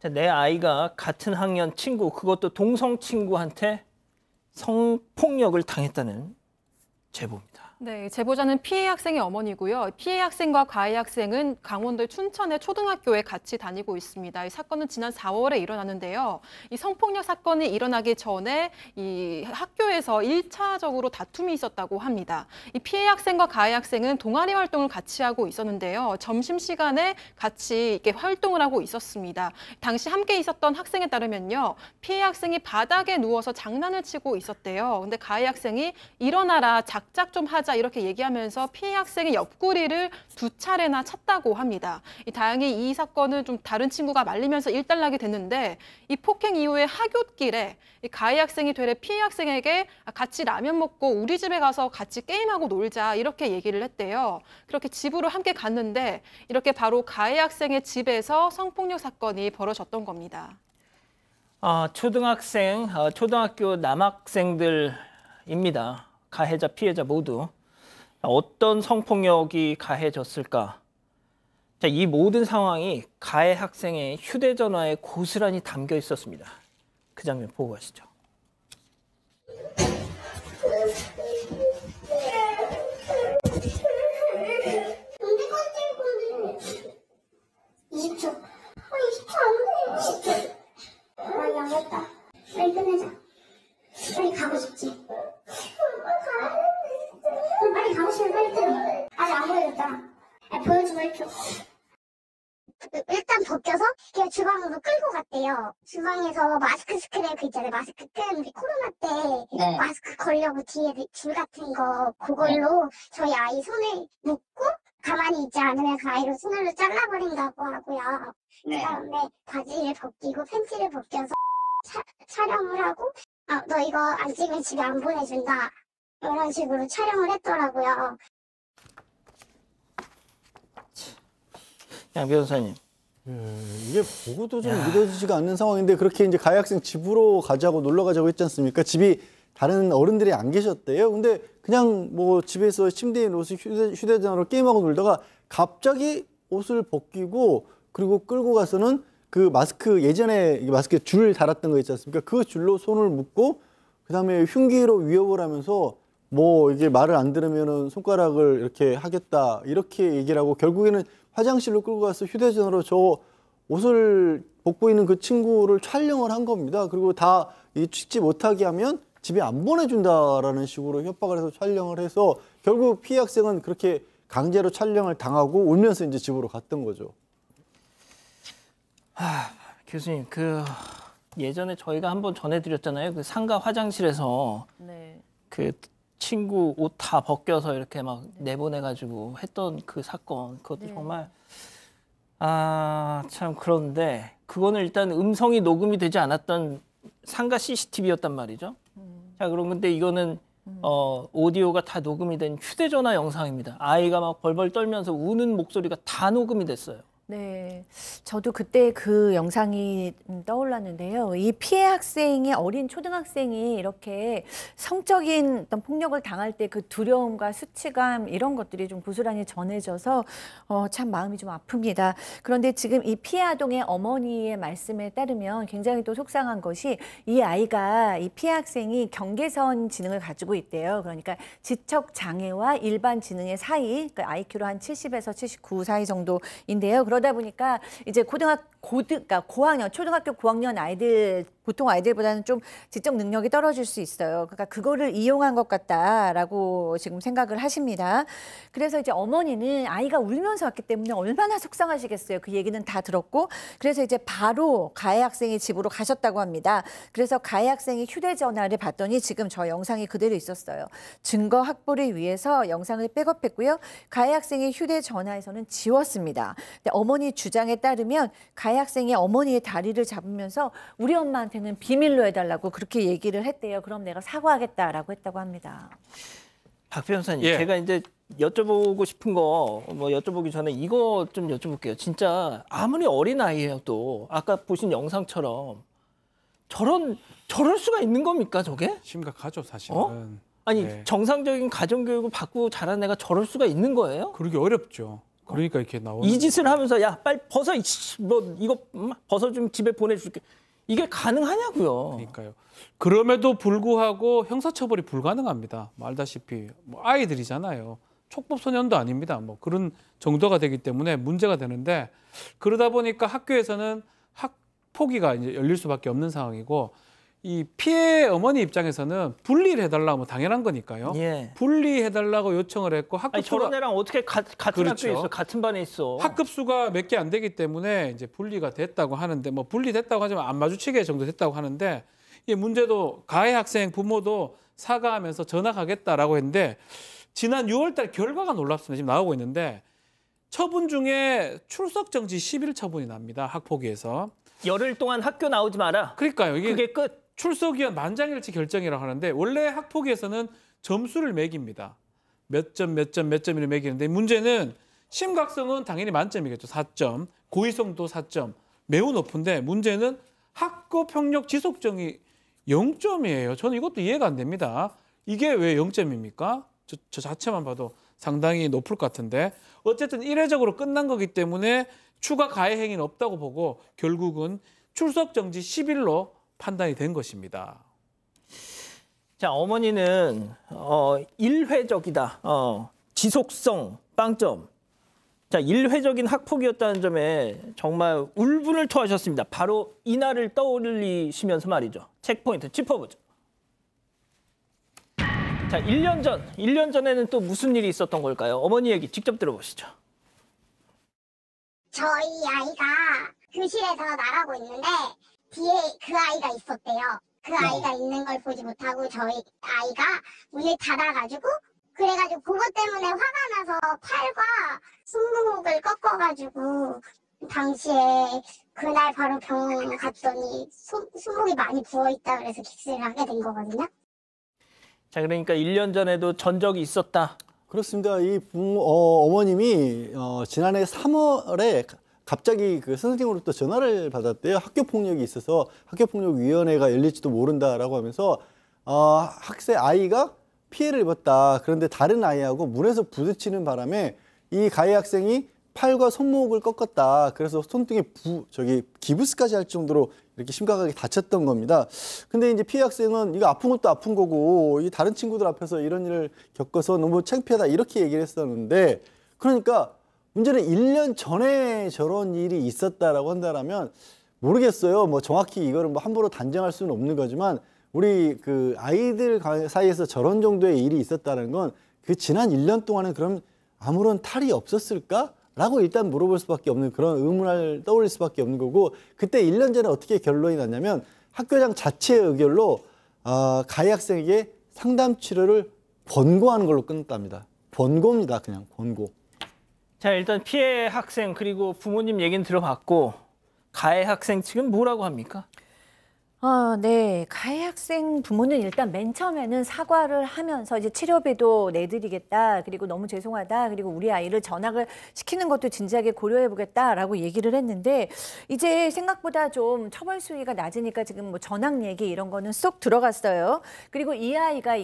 자, 내 아이가 같은 학년 친구, 그것도 동성 친구한테 성폭력을 당했다는 제보입니다. 네, 제보자는 피해 학생의 어머니고요. 피해 학생과 가해 학생은 강원도 춘천의 초등학교에 같이 다니고 있습니다. 이 사건은 지난 4월에 일어났는데요. 이 성폭력 사건이 일어나기 전에 이 학교에서 1차적으로 다툼이 있었다고 합니다. 이 피해 학생과 가해 학생은 동아리 활동을 같이 하고 있었는데요. 점심시간에 같이 이렇게 활동을 하고 있었습니다. 당시 함께 있었던 학생에 따르면요. 피해 학생이 바닥에 누워서 장난을 치고 있었대요. 근데 가해 학생이 일어나라, 작작 좀 하자 이렇게 얘기하면서 피해 학생의 옆구리를 2차례나 찼다고 합니다. 다행히 이 사건은 좀 다른 친구가 말리면서 일단락이 됐는데 이 폭행 이후에 하굣길에 가해 학생이 되레 피해 학생에게 같이 라면 먹고 우리 집에 가서 같이 게임하고 놀자 이렇게 얘기를 했대요. 그렇게 집으로 함께 갔는데 이렇게 바로 가해 학생의 집에서 성폭력 사건이 벌어졌던 겁니다. 초등학교 남학생들입니다. 가해자, 피해자 모두. 어떤 성폭력이 가해졌을까? 자, 이 모든 상황이 가해 학생의 휴대전화에 고스란히 담겨 있었습니다. 그 장면 보고 가시죠. 빨리 끝내자. 빨리 가고 싶지. 빨리 가고 싶으면 빨리 끊어. 아직 안 보여줬잖아. 보여주고 이렇게. 일단 벗겨서 그냥 주방으로 끌고 갔대요. 주방에서 마스크 스크래프 있잖아요. 마스크 끈 우리 코로나 때 네. 마스크 걸려고 뒤에 줄 같은 거 그걸로 저희 아이 손을 묶고 가만히 있지 않으면 가위로 손으로 잘라버린다고 하고요. 네. 그다음에 바지를 벗기고 팬티를 벗겨서 촬영을 하고 너 이거 안 찍으면 집에 안 보내준다. 이런 식으로 촬영을 했더라고요. 양 변호사님. 이게 보고도 좀 믿어지지가 않는 상황인데 그렇게 이제 가해 학생 집으로 가자고 놀러 가자고 했지 않습니까? 집이 다른 어른들이 안 계셨대요. 근데 그냥 뭐 집에서 침대에 누워서 휴대전화로 게임하고 놀다가 갑자기 옷을 벗기고 그리고 끌고 가서는 그 마스크 예전에 마스크에 줄 달았던 거 있지 않습니까? 그 줄로 손을 묶고 그다음에 흉기로 위협을 하면서 뭐 이게 말을 안 들으면은 손가락을 이렇게 하겠다 이렇게 얘기를 하고 결국에는 화장실로 끌고 가서 휴대전화로 저 옷을 벗고 있는 그 친구를 촬영을 한 겁니다. 그리고 다 찍지 못하게 하면 집에 안 보내준다라는 식으로 협박을 해서 촬영을 해서 결국 피해 학생은 그렇게 강제로 촬영을 당하고 울면서 이제 집으로 갔던 거죠. 교수님, 예전에 저희가 한번 전해드렸잖아요. 그 상가 화장실에서 네. 그 친구 옷 다 벗겨서 이렇게 막 내보내가지고 했던 그 사건. 그것도 네. 정말 참 그런데 그거는 일단 음성이 녹음이 되지 않았던 상가 CCTV였단 말이죠. 자, 근데 이거는 오디오가 다 녹음이 된 휴대전화 영상입니다. 아이가 막 벌벌 떨면서 우는 목소리가 다 녹음이 됐어요. 네, 저도 그때 그 영상이 떠올랐는데요. 이 피해 학생이 어린 초등학생이 이렇게 성적인 어떤 폭력을 당할 때 그 두려움과 수치감 이런 것들이 좀 고스란히 전해져서 참 마음이 좀 아픕니다. 그런데 지금 이 피해 아동의 어머니의 말씀에 따르면 굉장히 또 속상한 것이 이 아이가 이 피해 학생이 경계선 지능을 가지고 있대요. 그러니까 지적 장애와 일반 지능의 사이, 그러니까 IQ로 한 70에서 79 사이 정도인데요. 그러다 보니까 이제 그러니까 고학년, 초등학교 고학년 아이들, 보통 아이들보다는 좀 지적 능력이 떨어질 수 있어요. 그러니까 그거를 이용한 것 같다라고 지금 생각을 하십니다. 그래서 이제 어머니는 아이가 울면서 왔기 때문에 얼마나 속상하시겠어요. 그 얘기는 다 들었고, 그래서 이제 바로 가해 학생의 집으로 가셨다고 합니다. 그래서 가해 학생이 휴대전화를 봤더니 지금 저 영상이 그대로 있었어요. 증거 확보를 위해서 영상을 백업했고요. 가해 학생의 휴대전화에서는 지웠습니다. 근데 어머니 주장에 따르면 가해 학생이 어머니의 다리를 잡으면서 우리 엄마한테는 비밀로 해달라고 그렇게 얘기를 했대요. 그럼 내가 사과하겠다라고 했다고 합니다. 박 변호사님, 예. 제가 이제 여쭤보고 싶은 거 여쭤보기 전에 이거 좀 여쭤볼게요. 진짜 아무리 어린 아이여도 아까 보신 영상처럼 저럴 수가 있는 겁니까, 저게? 심각하죠, 사실은. 아니, 네. 정상적인 가정교육을 받고 자란 애가 저럴 수가 있는 거예요? 그러기 어렵죠. 그러니까 이렇게 나오는 이 짓을 하면서 야 빨리 벗어 뭐 이거 벗어 좀 집에 보내줄게. 이게 가능하냐고요. 그러니까요. 그럼에도 불구하고 형사처벌이 불가능합니다. 뭐 알다시피 뭐 아이들이잖아요. 촉법소년도 아닙니다. 뭐 그런 정도가 되기 때문에 문제가 되는데 그러다 보니까 학교에서는 학폭위가 이제 열릴 수밖에 없는 상황이고 이 피해 어머니 입장에서는 분리를 해달라고 뭐 당연한 거니까요. 예. 분리해달라고 요청을 했고 학급 아니, 저런 애랑 어떻게 같은 그렇죠. 학교에 있어, 같은 반에 있어. 학급 수가 몇 개 안 되기 때문에 이제 분리가 됐다고 하는데 뭐 분리됐다고 하지만 안 마주치게 정도 됐다고 하는데 이 문제도 가해 학생 부모도 사과하면서 전학하겠다라고 했는데 지난 6월달 결과가 놀랍습니다. 지금 나오고 있는데 처분 중에 출석 정지 10일 처분이 납니다. 학폭위에서. 열흘 동안 학교 나오지 마라. 그러니까요. 이게 그게 끝. 출석위원 만장일치 결정이라고 하는데 원래 학폭위에서는 점수를 매깁니다. 몇 점이를 매기는데 문제는 심각성은 당연히 만점이겠죠. 4점. 고의성도 4점. 매우 높은데 문제는 학교폭력 지속정이 0점이에요. 저는 이것도 이해가 안 됩니다. 이게 왜 0점입니까? 저 자체만 봐도 상당히 높을 것 같은데 어쨌든 이례적으로 끝난 거기 때문에 추가 가해 행위는 없다고 보고 결국은 출석 정지 10일로 판단이 된 것입니다. 자, 어머니는 일회적이다. 지속성 빵점. 자, 일회적인 학폭이었다는 점에 정말 울분을 토하셨습니다. 바로 이날을 떠올리시면서 말이죠. 체크포인트 짚어보죠. 자, 1년 전에는 또 무슨 일이 있었던 걸까요? 어머니 얘기 직접 들어보시죠. 저희 아이가 교실에서 나가고 있는데 뒤에 그 아이가 있었대요. 그 아이가 있는 걸 보지 못하고 저희 아이가 문을 닫아가지고 그래가지고 그것 때문에 화가 나서 팔과 손목을 꺾어가지고 당시에 그날 바로 병원 갔더니 손목이 많이 부어있다 그래서 깁스를 하게 된 거거든요. 자, 그러니까 1년 전에도 전적이 있었다. 그렇습니다. 이 어머님이 지난해 3월에 갑자기 그 선생님으로부터 전화를 받았대요. 학교 폭력이 있어서 학교폭력위원회가 열릴지도 모른다라고 하면서 학생 아이가 피해를 입었다. 그런데 다른 아이하고 문에서 부딪히는 바람에 이 가해 학생이 팔과 손목을 꺾었다. 그래서 손등에 기부스까지 할 정도로 이렇게 심각하게 다쳤던 겁니다. 근데 이제 피해 학생은 이거 아픈 것도 아픈 거고 이 다른 친구들 앞에서 이런 일을 겪어서 너무 창피하다 이렇게 얘기를 했었는데 그러니까 문제는 1년 전에 저런 일이 있었다라고 한다면 모르겠어요. 뭐 정확히 이거를 뭐 함부로 단정할 수는 없는 거지만 우리 그 아이들 사이에서 저런 정도의 일이 있었다는 건 그 지난 1년 동안은 그럼 아무런 탈이 없었을까? 라고 일단 물어볼 수밖에 없는 그런 의문을 떠올릴 수밖에 없는 거고 그때 1년 전에 어떻게 결론이 났냐면 학교장 자체의 의결로 가해 학생에게 상담 치료를 권고하는 걸로 끝났답니다. 권고입니다. 그냥 권고. 자, 일단 피해 학생 그리고 부모님 얘기는 들어봤고 가해 학생 측은 뭐라고 합니까? 네. 가해 학생 부모는 일단 맨 처음에는 사과를 하면서 이제 치료비도 내드리겠다. 그리고 너무 죄송하다. 그리고 우리 아이를 전학을 시키는 것도 진지하게 고려해 보겠다라고 얘기를 했는데 이제 생각보다 좀 처벌 수위가 낮으니까 지금 뭐 전학 얘기 이런 거는 쏙 들어갔어요. 그리고 이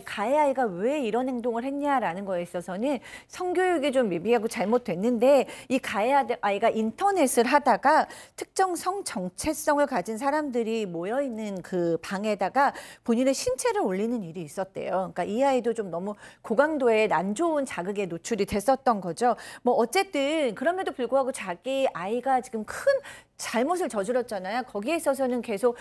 가해 아이가 왜 이런 행동을 했냐라는 거에 있어서는 성교육이 좀 미비하고 잘못됐는데 이 가해 아이가 인터넷을 하다가 특정 성 정체성을 가진 사람들이 모여 있는 그 방에다가 본인의 신체를 올리는 일이 있었대요. 그러니까 이 아이도 좀 너무 고강도의 안 좋은 자극에 노출이 됐었던 거죠. 뭐 어쨌든 그럼에도 불구하고 자기 아이가 지금 큰 잘못을 저질렀잖아요. 거기에 있어서는 계속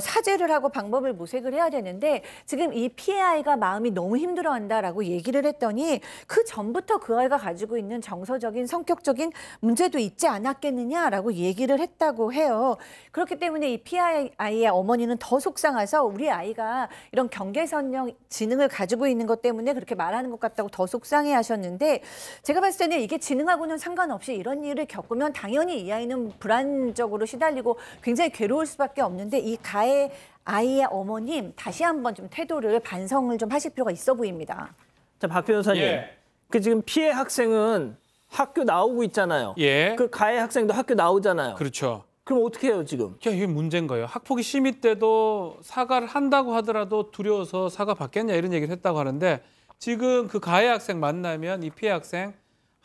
사죄를 하고 방법을 모색을 해야 되는데 지금 이 피해 아이가 마음이 너무 힘들어한다라고 얘기를 했더니 그 전부터 그 아이가 가지고 있는 정서적인 성격적인 문제도 있지 않았겠느냐라고 얘기를 했다고 해요. 그렇기 때문에 이 피해 아이의 어머니는 더 속상해서 우리 아이가 이런 경계선형 지능을 가지고 있는 것 때문에 그렇게 말하는 것 같다고 더 속상해하셨는데 제가 봤을 때는 이게 지능하고는 상관없이 이런 일을 겪으면 당연히 이 아이는 불안적으로 시달리고 굉장히 괴로울 수밖에 없는데 이 가해 아이의 어머님 다시 한번 좀 태도를 반성을 좀 하실 필요가 있어 보입니다. 자, 박 변호사님. 예. 그 지금 피해 학생은 학교 나오고 있잖아요. 예. 그 가해 학생도 학교 나오잖아요. 그렇죠. 그럼 어떻게 해요, 지금? 이게 문제인 거예요. 학폭위 심의 때도 사과를 한다고 하더라도 두려워서 사과 받겠냐 이런 얘기를 했다고 하는데 지금 그 가해 학생 만나면 이 피해 학생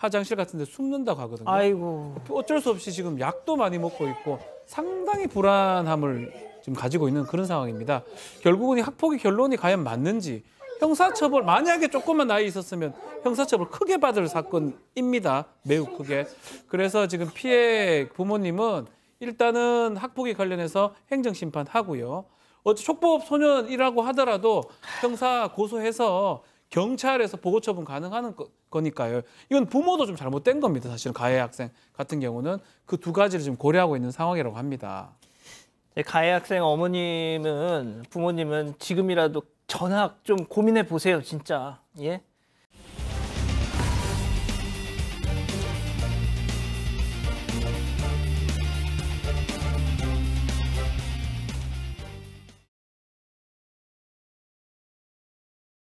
화장실 같은 데 숨는다고 하거든요. 아이고. 어쩔 수 없이 지금 약도 많이 먹고 있고 상당히 불안함을 지금 가지고 있는 그런 상황입니다. 결국은 이 학폭의 결론이 과연 맞는지 형사처벌, 만약에 조금만 나이 있었으면 형사처벌 크게 받을 사건입니다. 매우 크게. 그래서 지금 피해 부모님은 일단은 학폭에 관련해서 행정심판하고요. 촉법 소년이라고 하더라도 형사 고소해서 경찰에서 보고처분 가능한 거니까요. 이건 부모도 좀 잘못된 겁니다. 사실은 가해 학생 같은 경우는 그 두 가지를 지금 고려하고 있는 상황이라고 합니다. 가해 학생 부모님은 지금이라도 전학 좀 고민해 보세요, 진짜. 예?